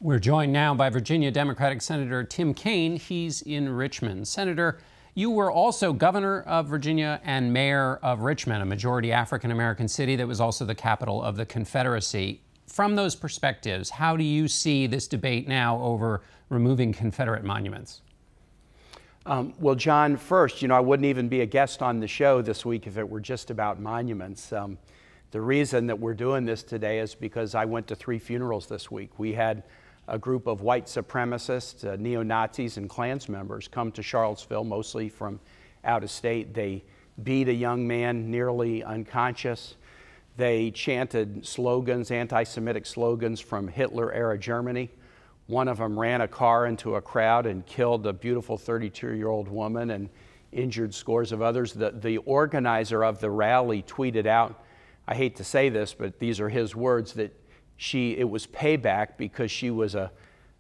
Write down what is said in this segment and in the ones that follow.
We're joined now by Virginia Democratic Senator Tim Kaine. He's in Richmond. Senator, you were also governor of Virginia and mayor of Richmond, a majority African-American city that was also the capital of the Confederacy. From those perspectives, how do you see this debate now over removing Confederate monuments? Well, John, first, I wouldn't even be a guest on the show this week if it were just about monuments. The reason that we're doing this today is because I went to 3 funerals this week. We had a group of white supremacists, neo-Nazis, and Klans members come to Charlottesville, mostly from out of state. They beat a young man nearly unconscious. They chanted slogans, anti-Semitic slogans from Hitler-era Germany. One of them ran a car into a crowd and killed a beautiful 32-year-old woman and injured scores of others. The organizer of the rally tweeted out, I hate to say this, but these are his words, that it was payback because she was a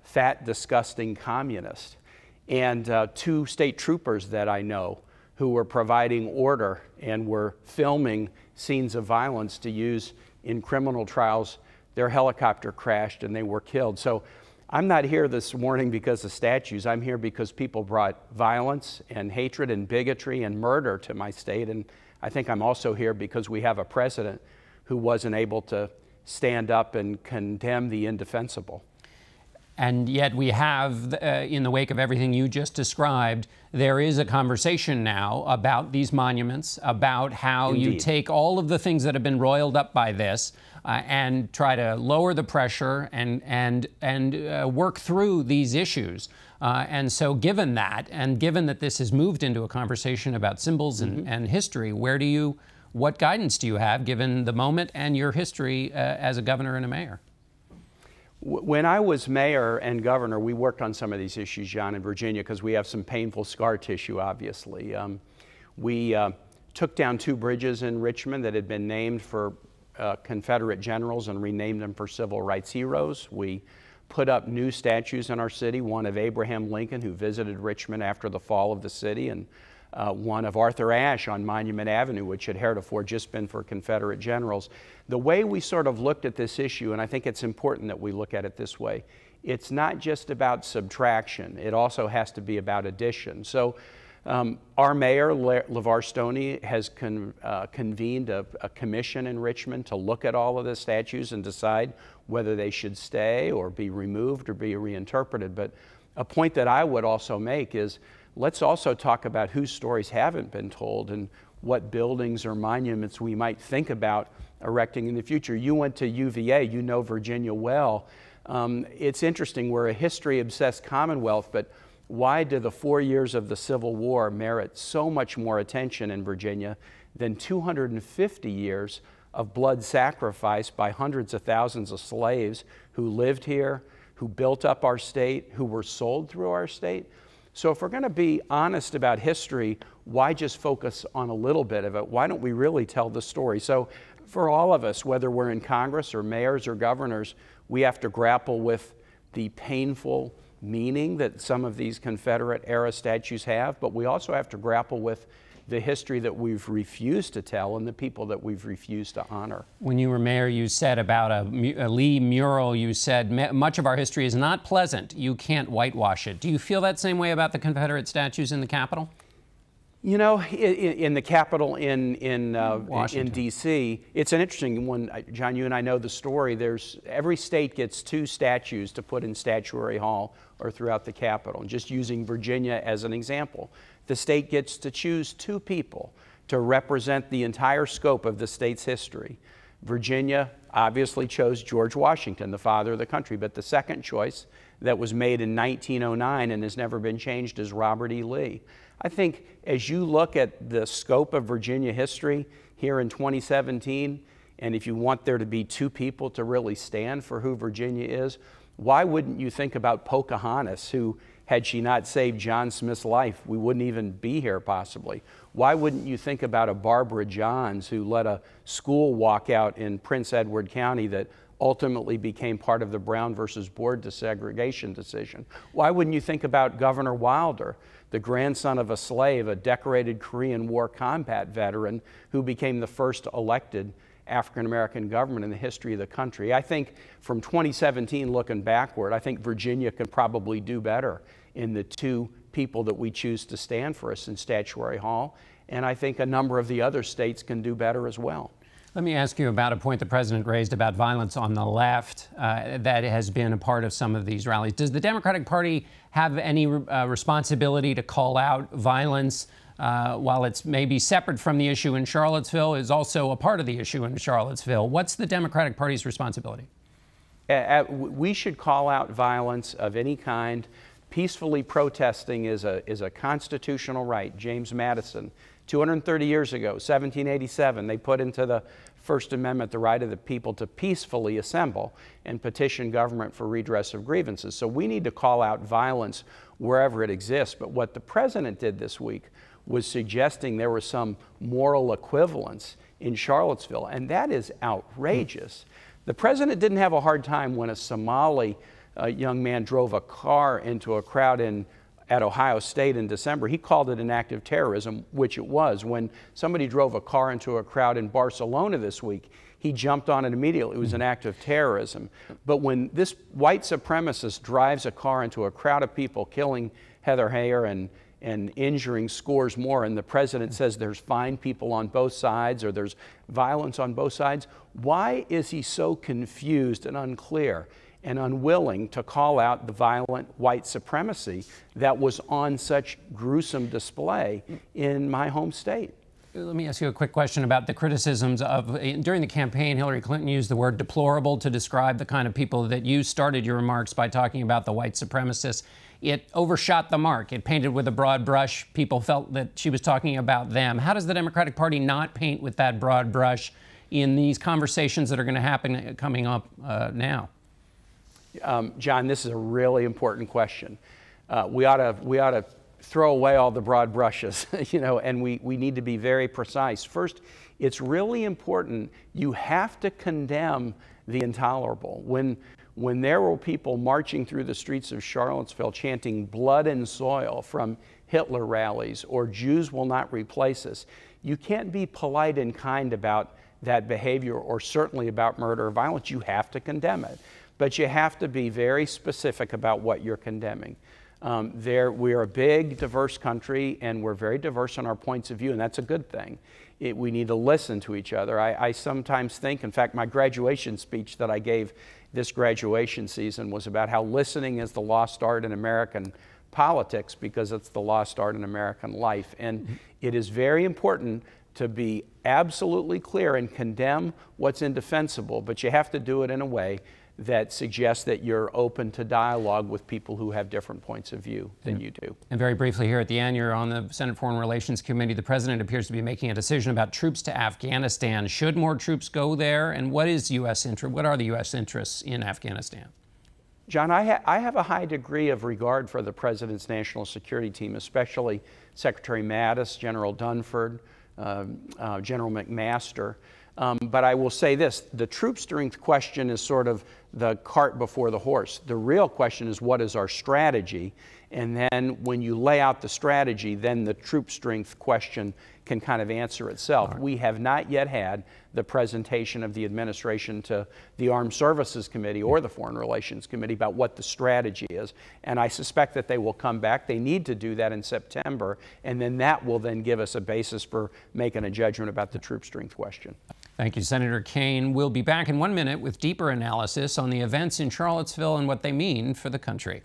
fat, disgusting communist. And 2 state troopers that I know who were providing order and were filming scenes of violence to use in criminal trials, their helicopter crashed and they were killed. So I'm not here this morning because of statues. I'm here because people brought violence and hatred and bigotry and murder to my state. And I think I'm also here because we have a president who wasn't able to stand up and condemn the indefensible. And yet we have, in the wake of everything you just described, there is a conversation now about these monuments, about how Indeed. You take all of the things that have been roiled up by this and try to lower the pressure and work through these issues. And so given that, and given that this has moved into a conversation about symbols and history, what guidance do you have, given the moment and your history as a governor and a mayor? When I was mayor and governor, we worked on some of these issues, John, in Virginia, because we have some painful scar tissue, obviously. We took down 2 bridges in Richmond that had been named for Confederate generals and renamed them for civil rights heroes. We put up new statues in our city, one of Abraham Lincoln, who visited Richmond after the fall of the city, and one of Arthur Ashe on Monument Avenue, which had heretofore just been for Confederate generals. The way we sort of looked at this issue, and I think it's important that we look at it this way, it's not just about subtraction, it also has to be about addition. So our mayor, LeVar Stoney, has convened a commission in Richmond to look at all of the statues and decide whether they should stay or be removed or be reinterpreted. But a point that I would also make is, let's also talk about whose stories haven't been told and what buildings or monuments we might think about erecting in the future. You went to UVA, you know Virginia well. It's interesting, we're a history-obsessed Commonwealth, but why do the 4 years of the Civil War merit so much more attention in Virginia than 250 years of blood sacrifice by hundreds of thousands of slaves who lived here, who built up our state, who were sold through our state? So if we're going to be honest about history, why just focus on a little bit of it? Why don't we really tell the story? So for all of us, whether we're in Congress or mayors or governors, we have to grapple with the painful meaning that some of these Confederate-era statues have, but we also have to grapple with the history that we've refused to tell and the people that we've refused to honor. When you were mayor, you said about a Lee mural, you said, much of our history is not pleasant. You can't whitewash it. Do you feel that same way about the Confederate statues in the Capitol? You know, in the Capitol in D.C., it's an interesting one. John, you and I know the story. Every state gets 2 statues to put in Statuary Hall or throughout the Capitol. Just using Virginia as an example, the state gets to choose 2 people to represent the entire scope of the state's history. Virginia obviously chose George Washington, the father of the country, but the second choice that was made in 1909 and has never been changed is Robert E. Lee. I think as you look at the scope of Virginia history here in 2017, and if you want there to be 2 people to really stand for who Virginia is, why wouldn't you think about Pocahontas, who, had she not saved John Smith's life, we wouldn't even be here possibly? Why wouldn't you think about a Barbara Johns who led a school walkout in Prince Edward County that ultimately became part of the Brown versus Board desegregation decision? Why wouldn't you think about Governor Wilder, the grandson of a slave, a decorated Korean War combat veteran who became the first elected African-American government in the history of the country. I think from 2017 looking backward, I think Virginia can probably do better in the 2 people that we choose to stand for us in Statuary Hall, and I think a number of the other states can do better as well. Let me ask you about a point the president raised about violence on the left that has been a part of some of these rallies. Does the Democratic Party have any responsibility to call out violence while it's maybe separate from the issue in Charlottesville, is also a part of the issue in Charlottesville? What's the Democratic Party's responsibility? We should call out violence of any kind. Peacefully protesting is a constitutional right. James Madison, 230 years ago, 1787, they put into the First Amendment the right of the people to peacefully assemble and petition government for redress of grievances. So we need to call out violence wherever it exists. But what the president did this week was suggesting there was some moral equivalence in Charlottesville, and that is outrageous. The president didn't have a hard time when a Somali young man drove a car into a crowd at Ohio State in December. He called it an act of terrorism, which it was. When somebody drove a car into a crowd in Barcelona this week, he jumped on it immediately. It was an act of terrorism. But when this white supremacist drives a car into a crowd of people, killing Heather Heyer and injuring scores more, and the president says there's fine people on both sides or there's violence on both sides, why is he so confused and unclear and unwilling to call out the violent white supremacy that was on such gruesome display in my home state? Let me ask you a quick question about the criticisms of, during the campaign, Hillary Clinton used the word deplorable to describe the kind of people that you started your remarks by talking about, the white supremacists. It overshot the mark. It painted with a broad brush. People felt that she was talking about them. How does the Democratic Party not paint with that broad brush in these conversations that are going to happen coming up now? John, this is a really important question. We ought to throw away all the broad brushes, and we need to be very precise. First, it's really important. You have to condemn the intolerable. When there were people marching through the streets of Charlottesville chanting blood and soil from Hitler rallies or Jews will not replace us, you can't be polite and kind about that behavior or certainly about murder or violence. You have to condemn it. But you have to be very specific about what you're condemning. We're a big, diverse country, and we're very diverse in our points of view, and that's a good thing. We need to listen to each other. I sometimes think, in fact, my graduation speech that I gave this graduation season was about how listening is the lost art in American politics because it's the lost art in American life. And it is very important to be absolutely clear and condemn what's indefensible, but you have to do it in a way that suggests that you're open to dialogue with people who have different points of view than you do. And very briefly here at the end, you're on the Senate Foreign Relations Committee. The president appears to be making a decision about troops to Afghanistan. Should more troops go there? And what is U.S. interest? What are the U.S. interests in Afghanistan? John, I have a high degree of regard for the president's national security team, especially Secretary Mattis, General Dunford, General McMaster. But I will say this, the troop strength question is sort of the cart before the horse. The real question is, what is our strategy? And then when you lay out the strategy, then the troop strength question can kind of answer itself. We have not yet had the presentation of the administration to the Armed Services Committee or the Foreign Relations Committee about what the strategy is. And I suspect that they will come back. They need to do that in September. And then that will then give us a basis for making a judgment about the troop strength question. Thank you, Senator Kaine. We'll be back in 1 minute with deeper analysis on the events in Charlottesville and what they mean for the country.